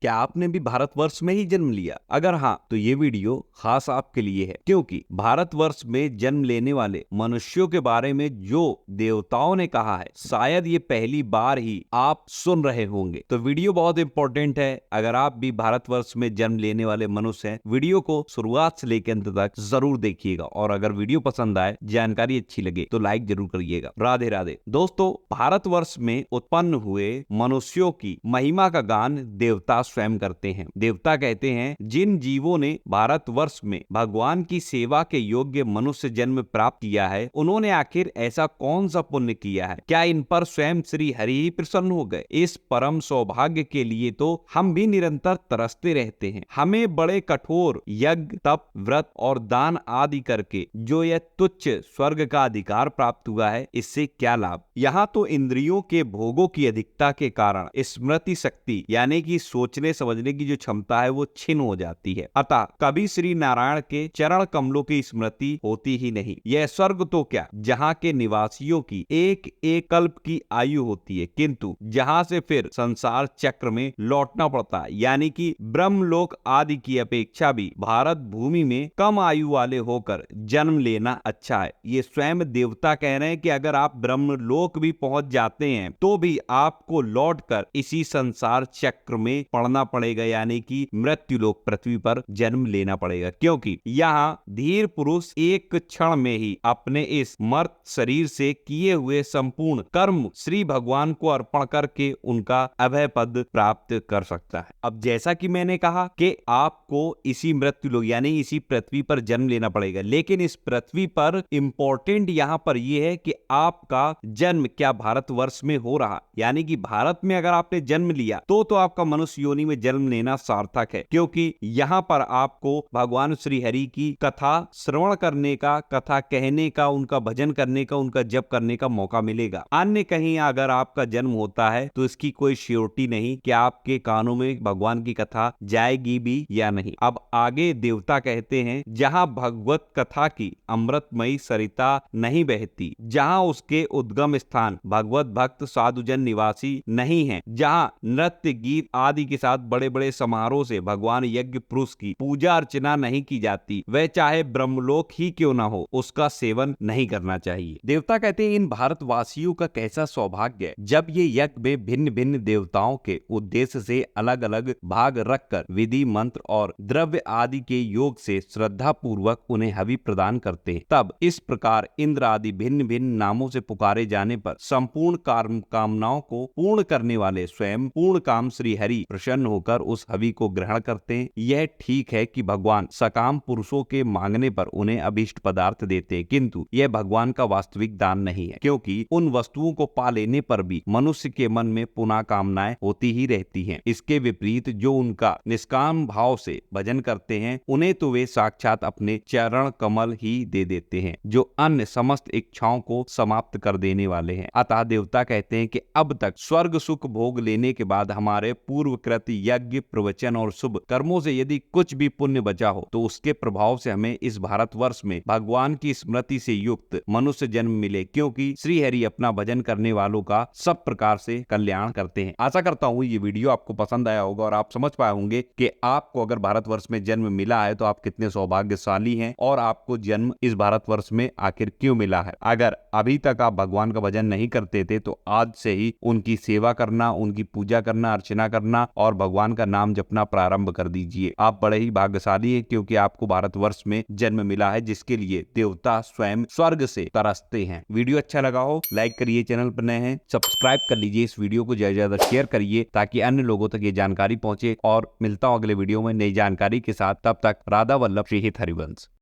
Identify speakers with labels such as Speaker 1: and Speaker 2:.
Speaker 1: क्या आपने भी भारतवर्ष में ही जन्म लिया? अगर हाँ, तो ये वीडियो खास आपके लिए है, क्योंकि भारतवर्ष में जन्म लेने वाले मनुष्यों के बारे में जो देवताओं ने कहा है, शायद ये पहली बार ही आप सुन रहे होंगे। तो वीडियो बहुत इंपॉर्टेंट है। अगर आप भी भारतवर्ष में जन्म लेने वाले मनुष्य हैं, वीडियो को शुरुआत से लेकर अंत तक जरूर देखिएगा। और अगर वीडियो पसंद आए, जानकारी अच्छी लगे, तो लाइक जरूर करिएगा। राधे राधे। दोस्तों, भारतवर्ष में उत्पन्न हुए मनुष्यों की महिमा का गान देवता स्वयं करते हैं। देवता कहते हैं, जिन जीवों ने भारतवर्ष में भगवान की सेवा के योग्य मनुष्य जन्म प्राप्त किया है, उन्होंने आखिर ऐसा कौन सा पुण्य किया है? क्या इन पर स्वयं श्री हरि ही प्रसन्न हो गए? इस परम सौभाग्य के लिए तो हम भी निरंतर तरसते रहते हैं। हमें बड़े कठोर यज्ञ, तप, व्रत और दान आदि करके जो यह तुच्छ स्वर्ग का अधिकार प्राप्त हुआ है, इससे क्या लाभ? यहाँ तो इंद्रियों के भोगों की अधिकता के कारण स्मृति शक्ति यानी कि सोचने समझने की जो क्षमता है वो छिन्न हो जाती है। अतः कभी श्री नारायण के चरण कमलों की स्मृति होती ही नहीं। यह स्वर्ग तो क्या, जहाँ के निवासियों की एक एक कल्प की आयु होती है, किंतु जहाँ से फिर संसार चक्र में लौटना पड़ता है, यानी कि ब्रह्मलोक आदि की अपेक्षा भी भारत भूमि में कम आयु वाले होकर जन्म लेना अच्छा है। ये स्वयं देवता कह रहे हैं कि अगर आप ब्रह्मलोक भी पहुंच जाते हैं तो भी आपको लौटकर इसी संसार चक्र में पड़ना पड़ेगा, यानी कि मृत्यु लोक पृथ्वी पर जन्म लेना पड़ेगा। क्योंकि यहाँ धीर पुरुष एक क्षण में ही अपने इस मर्त शरीर से किए हुए संपूर्ण कर्म श्री भगवान को अर्पण करके उनका अभय पद प्राप्त कर सकता है। अब जैसा कि मैंने कहा कि आपको इसी मृत्यु लोक यानी इसी पृथ्वी पर जन्म लेना पड़ेगा, लेकिन इस पृथ्वी पर इंपॉर्टेंट यहाँ पर यह है कि आपका जन्म क्या भारतवर्ष में हो रहा, यानी कि भारत में अगर आपने जन्म लिया तो आपका मनुष्य योनि में जन्म लेना सार्थक है। क्योंकि यहाँ पर आपको भगवान श्री हरि की कथा श्रवण करने का, कथा कहने का, उनका भजन करने का, उनका जप करने का मौका मिलेगा। अन्य कहीं अगर आपका जन्म होता है तो इसकी कोई श्योरिटी नहीं कि आपके कानों में भगवान की कथा जाएगी भी या नहीं। अब आगे देवता कहते हैं, जहाँ भगवत कथा की अमृतमयी सरिता नहीं बहती, जहाँ उसके उद्गम स्थान भगवत भक्त साधुजन निवासी नहीं है, जहाँ नृत्य गीत आदि के साथ बड़े बड़े समारोह से भगवान यज्ञ पुरुष की पूजा अर्चना नहीं की जाती, वह चाहे ब्रह्मलोक ही क्यों ना हो, उसका सेवन नहीं करना चाहिए। देवता कहते हैं, इन भारतवासियों का कैसा सौभाग्य है, जब ये यज्ञ में भिन्न भिन्न देवताओं के उद्देश्य से अलग अलग भाग रखकर विधि मंत्र और द्रव्य आदि के योग से श्रद्धा पूर्वक उन्हें हवि प्रदान करते हैं। तब इस प्रकार इंद्र आदि भिन्न भिन्न नामों से पुकारे जाने पर संपूर्ण कामनाओं को पूर्ण करने वाले स्वयं पूर्ण काम श्री हरि प्रसन्न होकर उस हवि को ग्रहण करते हैं। यह ठीक है कि भगवान सकाम पुरुषों के मांगने पर उन्हें अभीष्ट पदार्थ देते हैं, किंतु यह भगवान का वास्तविक दान नहीं है, क्योंकि उन वस्तुओं को पा लेने पर भी मनुष्य के मन में पुनः कामनाएं होती ही रहती हैं। इसके विपरीत जो उनका निष्काम भाव से भजन करते हैं, उन्हें तो वे साक्षात अपने चरण कमल ही दे देते हैं, जो अन्य समस्त इच्छाओं को समाप्त कर देने वाले हैं। अतः देवता कहते हैं कि अब तक स्वर्ग सुख भोग लेने के बाद हमारे पूर्वकृत यज्ञ, प्रवचन और शुभ कर्मों से यदि कुछ भी पुण्य बचा हो, तो उसके प्रभाव से हमें इस भारतवर्ष में भगवान की स्मृति से युक्त मनुष्य जन्म मिले, क्योंकि श्री हरि अपना भजन करने वालों का सब प्रकार से कल्याण करते हैं। आशा करता हूँ ये वीडियो आपको पसंद आया होगा और आप समझ पाए होंगे कि आपको अगर भारतवर्ष में जन्म मिला है तो आप कितने सौभाग्यशाली हैं और आपको जन्म इस भारतवर्ष में आखिर क्यों मिला है। अगर अभी तक आप भगवान का भजन नहीं करते थे तो आज से ही उनकी सेवा करना, उनकी पूजा करना, अर्चना करना और भगवान का नाम जपना प्रारंभ कर दीजिए। आप बड़े ही भाग्यशाली हैं, क्योंकि आपको भारतवर्ष में जन्म मिला है, जिसके लिए देवता स्वयं स्वर्ग से तरसते हैं। वीडियो अच्छा लगा हो लाइक करिए, चैनल पर नए हैं सब्सक्राइब कर लीजिए, इस वीडियो को ज्यादा ज्यादा शेयर करिए ताकि अन्य लोगों तक ये जानकारी पहुंचे। और मिलता हूं अगले वीडियो में नई जानकारी के साथ। तब तक राधा वल्लभ श्री हित हरिवंश।